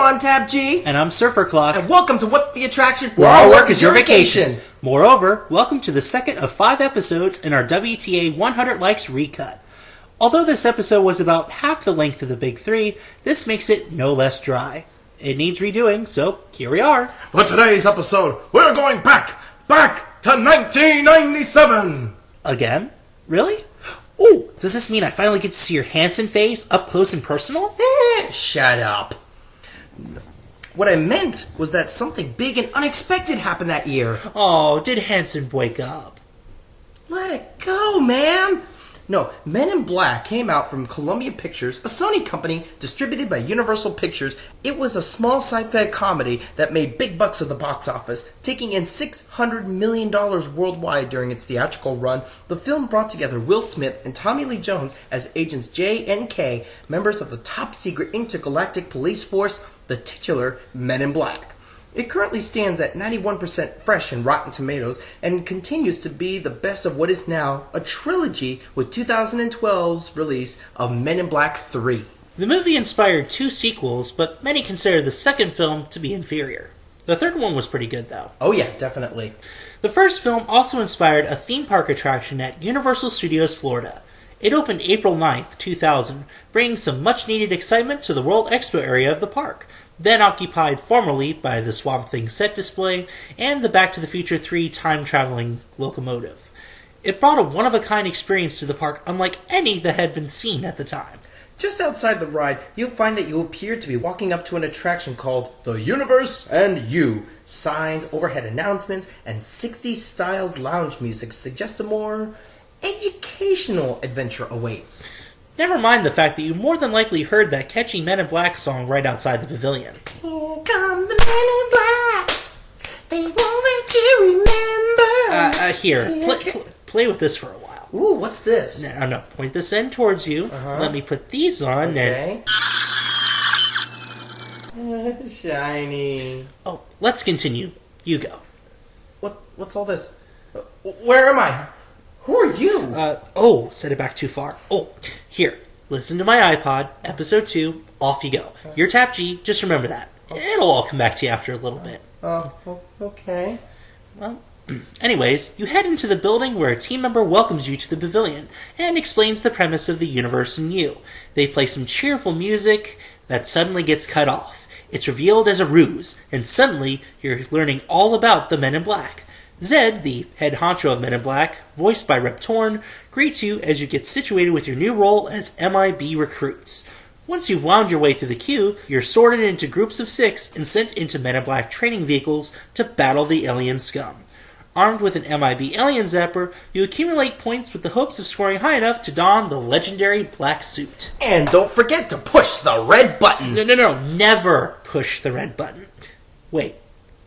I'm TAP-G. And I'm SurferClock. And welcome to What's the Attraction? Where our work is your vacation. Moreover, welcome to the second of 5 episodes in our WTA 100 Likes Recut. Although this episode was about half the length of the big 3, this makes it no less dry. It needs redoing, so here we are. For today's episode, we're going back to 1997. Again? Really? Ooh, does this mean I finally get to see your handsome face up close and personal? Shut up. What I meant was that something big and unexpected happened that year. Oh, did Hanson wake up? Let it go, man. No, Men in Black came out from Columbia Pictures, a Sony company distributed by Universal Pictures. It was a small sci-fi comedy that made big bucks at the box office, taking in $600 million worldwide during its theatrical run. The film brought together Will Smith and Tommy Lee Jones as agents J and K, members of the top-secret intergalactic police force, the titular Men in Black. It currently stands at 91% fresh in Rotten Tomatoes and continues to be the best of what is now a trilogy with 2012's release of Men in Black 3. The movie inspired 2 sequels, but many consider the second film to be inferior. The third one was pretty good, though. Oh yeah, definitely. The first film also inspired a theme park attraction at Universal Studios Florida. It opened April 9th, 2000, bringing some much-needed excitement to the World Expo area of the park, then occupied formerly by the Swamp Thing set display and the Back to the Future 3 time-traveling locomotive. It brought a one-of-a-kind experience to the park unlike any that had been seen at the time. Just outside the ride, you'll find that you appear to be walking up to an attraction called The Universe and You. Signs, overhead announcements, and 60s styles lounge music suggest a more educational adventure awaits. Never mind the fact that you more than likely heard that catchy Men in Black song right outside the pavilion. Here come the Men in Black. They won't let you remember. Here, play with this for a while. Ooh, what's this? No, point this end towards you. Let me put these on and... Shiny. Oh, let's continue. You go. What's all this? Where am I? Who are you? Set it back too far. Oh, here. Listen to my iPod, episode 2, off you go. You're TAP-G, just remember that. It'll all come back to you after a little bit. Okay. Well, anyways, you head into the building where a team member welcomes you to the pavilion and explains the premise of the universe and you. They play some cheerful music that suddenly gets cut off. It's revealed as a ruse, and suddenly you're learning all about the Men in Black. Zed, the head honcho of Men in Black, voiced by Rip Torn, greets you as you get situated with your new role as MIB recruits. Once you've wound your way through the queue, you're sorted into groups of 6 and sent into Men in Black training vehicles to battle the alien scum. Armed with an MIB alien zapper, you accumulate points with the hopes of scoring high enough to don the legendary black suit. And don't forget to push the red button! No, never push the red button. Wait.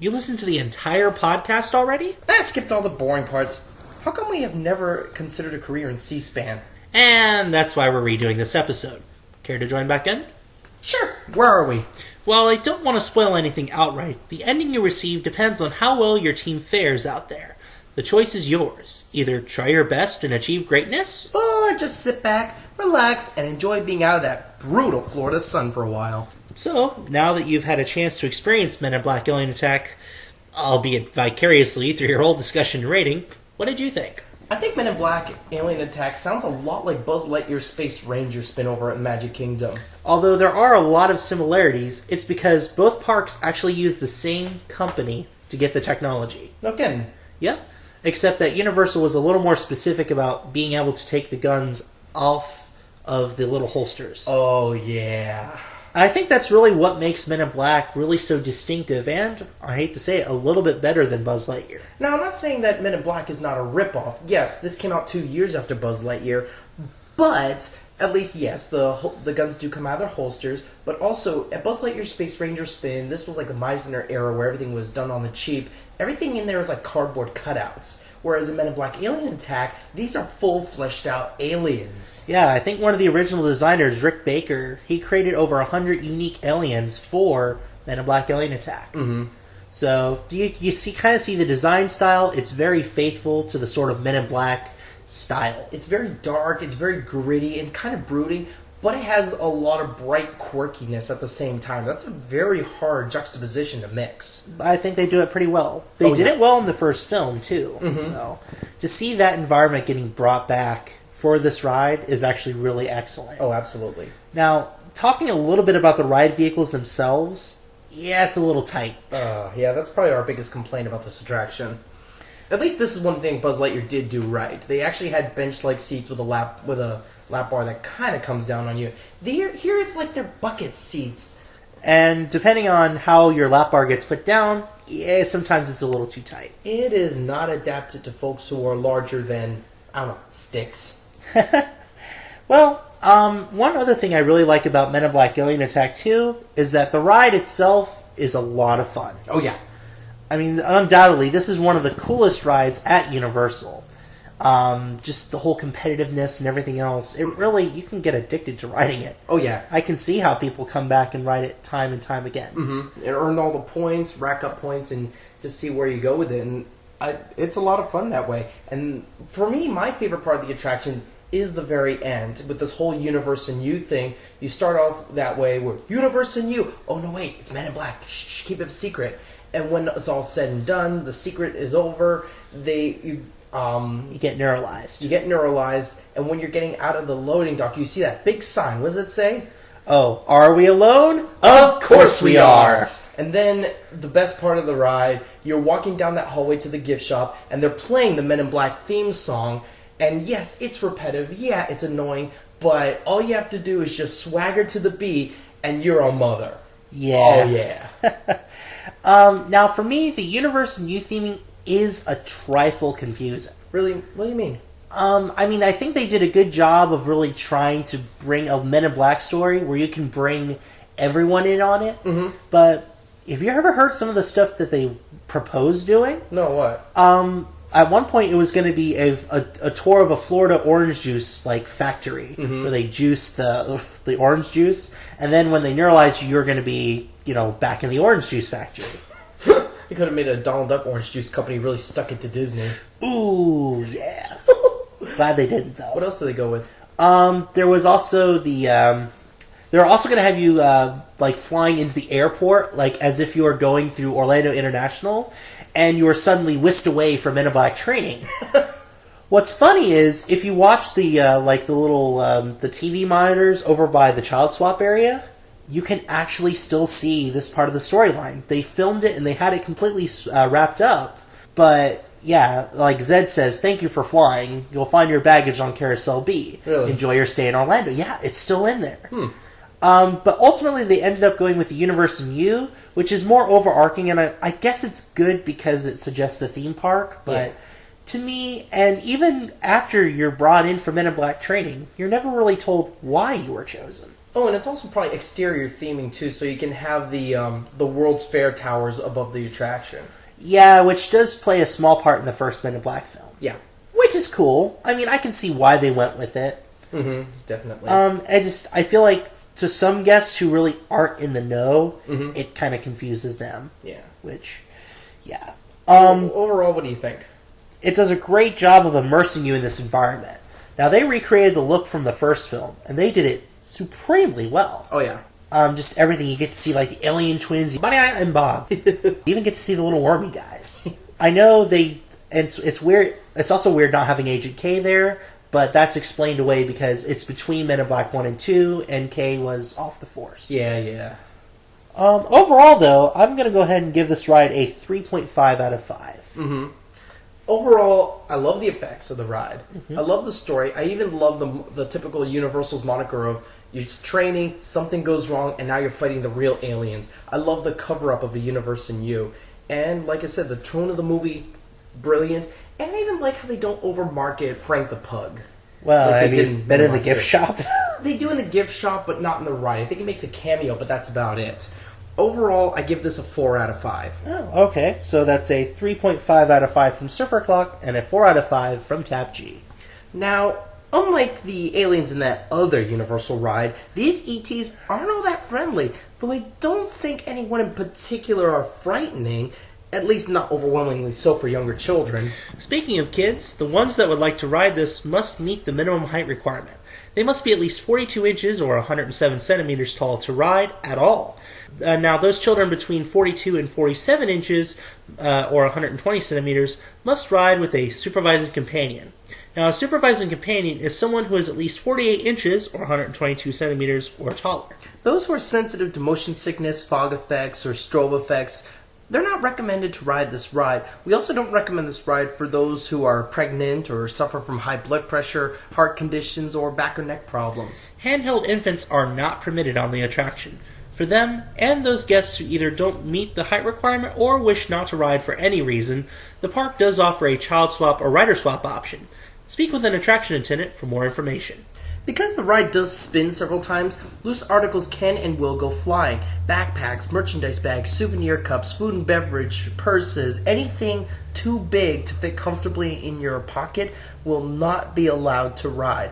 You listened to the entire podcast already? I skipped all the boring parts. How come we have never considered a career in C-SPAN? And that's why we're redoing this episode. Care to join back in? Sure. Where are we? Well, I don't want to spoil anything outright. The ending you receive depends on how well your team fares out there. The choice is yours. Either try your best and achieve greatness, or just sit back, relax, and enjoy being out of that brutal Florida sun for a while. So, now that you've had a chance to experience Men in Black Alien Attack, albeit vicariously through your whole discussion and rating, what did you think? I think Men in Black Alien Attack sounds a lot like Buzz Lightyear's Space Ranger spin-over at Magic Kingdom. Although there are a lot of similarities, it's because both parks actually use the same company to get the technology. No kidding. Yep. Except that Universal was a little more specific about being able to take the guns off of the little holsters. Oh, yeah. I think that's really what makes Men in Black really so distinctive and, I hate to say it, a little bit better than Buzz Lightyear. Now, I'm not saying that Men in Black is not a ripoff. Yes, this came out 2 years after Buzz Lightyear, but at least, yes, the guns do come out of their holsters, but also, at Buzz Lightyear's Space Ranger spin, this was like the Meisner era where everything was done on the cheap. Everything in there was like cardboard cutouts. Whereas in Men in Black Alien Attack, these are full fleshed out aliens. Yeah, I think one of the original designers, Rick Baker, he created over 100 unique aliens for Men in Black Alien Attack. Mm-hmm. So you kind of see the design style. It's very faithful to the sort of Men in Black style. It's very dark, it's very gritty and kind of brooding, but it has a lot of bright quirkiness at the same time. That's a very hard juxtaposition to mix. I think they do it pretty well. They did it well in the first film, too. So to see that environment getting brought back for this ride is actually really excellent. Oh, absolutely. Now, talking a little bit about the ride vehicles themselves, yeah, it's a little tight. Yeah, that's probably our biggest complaint about this attraction. At least this is one thing Buzz Lightyear did do right. They actually had bench-like seats with a lap bar that kind of comes down on you. Here it's like they're bucket seats. And depending on how your lap bar gets put down, yeah, sometimes it's a little too tight. It is not adapted to folks who are larger than, I don't know, sticks. Well, one other thing I really like about Men in Black Alien Attack 2 is that the ride itself is a lot of fun. Oh, yeah. I mean, undoubtedly, this is one of the coolest rides at Universal. Just the whole competitiveness and everything else. It really, you can get addicted to riding it. Oh, yeah. I can see how people come back and ride it time and time again. Mm-hmm. And earn all the points, rack up points, and just see where you go with it. And it's a lot of fun that way. And for me, my favorite part of the attraction is the very end with this whole Universe and You thing. You start off that way with Universe and You. Oh, no, wait, it's Men in Black. Shh, keep it a secret. And when it's all said and done, the secret is over. You get neuralized. You get neuralized, and when you're getting out of the loading dock, you see that big sign. What does it say? Oh, are we alone? Of course we are! And then, the best part of the ride, you're walking down that hallway to the gift shop, and they're playing the Men in Black theme song. And yes, it's repetitive. Yeah, it's annoying. But all you have to do is just swagger to the beat, and you're a mother. Yeah. Oh, yeah. Now, for me, the Universe and You theming is a trifle confusing. Really? What do you mean? I think they did a good job of really trying to bring a Men in Black story where you can bring everyone in on it. Mm-hmm. But have you ever heard some of the stuff that they proposed doing? No, what? At one point, it was going to be a tour of a Florida orange juice factory where they juice the orange juice, and then when they neuralize you, you're going to be back in the orange juice factory. You could have made a Donald Duck orange juice company, really stuck it to Disney. Ooh, yeah. Glad they didn't, though. What else did they go with? There was also they're also going to have you flying into the airport, as if you were going through Orlando International, and you were suddenly whisked away from Men in Black training. What's funny is if you watch the little the TV monitors over by the child swap area, you can actually still see this part of the storyline. They filmed it and they had it completely wrapped up. But yeah, like Zed says, thank you for flying. You'll find your baggage on Carousel B. Really? Enjoy your stay in Orlando. Yeah, it's still in there. But ultimately, they ended up going with the Universe and You, which is more overarching, and I guess it's good because it suggests the theme park, but to me, and even after you're brought in for Men in Black training, you're never really told why you were chosen. Oh, and it's also probably exterior theming, too, so you can have the World's Fair towers above the attraction. Yeah, which does play a small part in the first Men in Black film. Yeah. Which is cool. I mean, I can see why they went with it. Mm-hmm, definitely. I feel like to some guests who really aren't in the know, it kind of confuses them. Yeah. Which, yeah. Overall, what do you think? It does a great job of immersing you in this environment. Now, they recreated the look from the first film, and they did it supremely well. Oh, yeah. Just everything. You get to see, the alien twins, Bunny and Bob. You even get to see the little wormy guys. I know and it's weird. It's also weird not having Agent K there, but that's explained away because it's between Men in Black 1 and 2, and K was off the force. Yeah. Overall, though, I'm going to go ahead and give this ride a 3.5 out of 5. Mm-hmm. Overall, I love the effects of the ride. I love the story. I even love the typical Universal's moniker of you're training, something goes wrong, and now you're fighting the real aliens. I love the cover-up of A Universe in You. And like I said, the tone of the movie, brilliant. And I even like how they don't overmarket Frank the Pug. Well, better in the gift shop. They do in the gift shop, but not in the ride. I think he makes a cameo, but that's about it. Overall, I give this a 4 out of 5. Oh, okay. So that's a 3.5 out of 5 from SurferClock and a 4 out of 5 from TAP-G. Now, unlike the aliens in that other Universal ride, these ETs aren't all that friendly, though I don't think anyone in particular are frightening, at least not overwhelmingly so for younger children. Speaking of kids, the ones that would like to ride this must meet the minimum height requirement. They must be at least 42 inches or 107 centimeters tall to ride at all. Now, those children between 42 and 47 inches or 120 centimeters must ride with a supervising companion. Now, a supervising companion is someone who is at least 48 inches or 122 centimeters or taller. Those who are sensitive to motion sickness, fog effects, or strobe effects, they're not recommended to ride this ride. We also don't recommend this ride for those who are pregnant or suffer from high blood pressure, heart conditions, or back or neck problems. Handheld infants are not permitted on the attraction. For them, and those guests who either don't meet the height requirement or wish not to ride for any reason, the park does offer a child swap or rider swap option. Speak with an attraction attendant for more information. Because the ride does spin several times, loose articles can and will go flying. Backpacks, merchandise bags, souvenir cups, food and beverage, purses, anything too big to fit comfortably in your pocket will not be allowed to ride.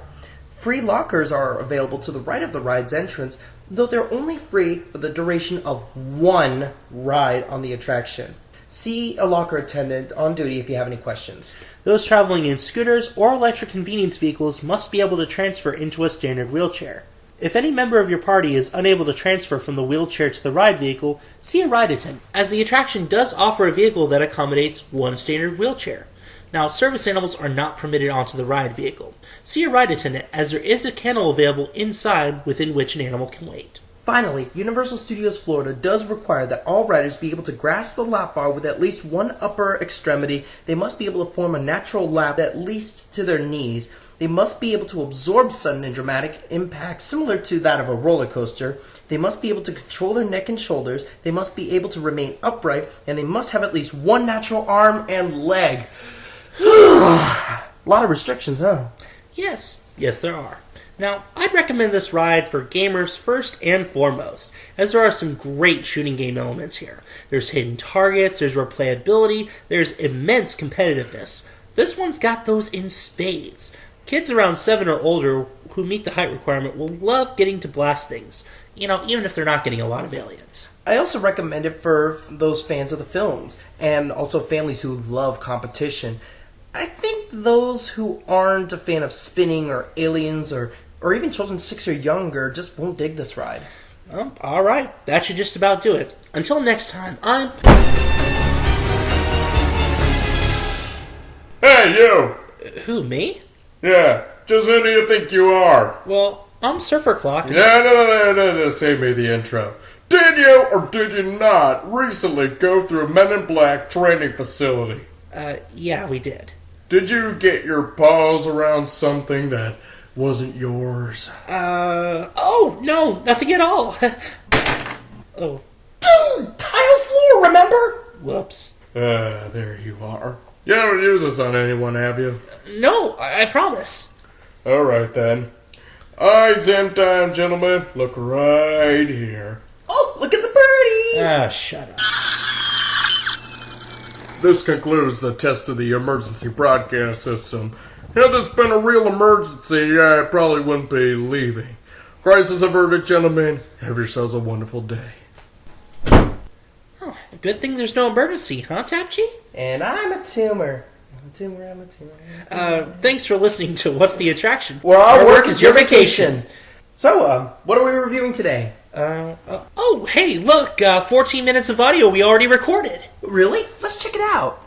Free lockers are available to the right of the ride's entrance, though they're only free for the duration of one ride on the attraction. See a locker attendant on duty if you have any questions. Those traveling in scooters or electric convenience vehicles must be able to transfer into a standard wheelchair. If any member of your party is unable to transfer from the wheelchair to the ride vehicle, see a ride attendant, as the attraction does offer a vehicle that accommodates one standard wheelchair. Now, service animals are not permitted onto the ride vehicle. See a ride attendant, as there is a kennel available inside within which an animal can wait. Finally, Universal Studios Florida does require that all riders be able to grasp the lap bar with at least one upper extremity. They must be able to form a natural lap at least to their knees. They must be able to absorb sudden and dramatic impact similar to that of a roller coaster. They must be able to control their neck and shoulders. They must be able to remain upright. And they must have at least one natural arm and leg. A lot of restrictions, huh? Yes, there are. Now, I'd recommend this ride for gamers first and foremost, as there are some great shooting game elements here. There's hidden targets, there's replayability, there's immense competitiveness. This one's got those in spades. Kids around 7 or older who meet the height requirement will love getting to blast things, even if they're not getting a lot of aliens. I also recommend it for those fans of the films, and also families who love competition. I think those who aren't a fan of spinning or aliens or even children 6 or younger just won't dig this ride. Alright, that should just about do it. Until next time, I'm... Hey, you! Who, me? Yeah, just who do you think you are? Well, I'm SurferClock. No, save me the intro. Did you or did you not recently go through a Men in Black training facility? Yeah, we did. Did you get your paws around something that wasn't yours? Oh, no, nothing at all. Oh. Dude, tile floor, remember? Whoops. There you are. You haven't used this on anyone, have you? No, I promise. Alright then. Exam time, gentlemen. Look right here. Oh, look at the birdie! Shut up. This concludes the test of the emergency broadcast system. Had this been a real emergency, I probably wouldn't be leaving. Crisis averted, gentlemen. Have yourselves a wonderful day. Oh, good thing there's no emergency, huh, TAP-G? And I'm a tumor. Thanks for listening to What's the Attraction? Where our work is your vacation. So, what are we reviewing today? Hey, look, 14 minutes of audio we already recorded. Really? Let's check it out.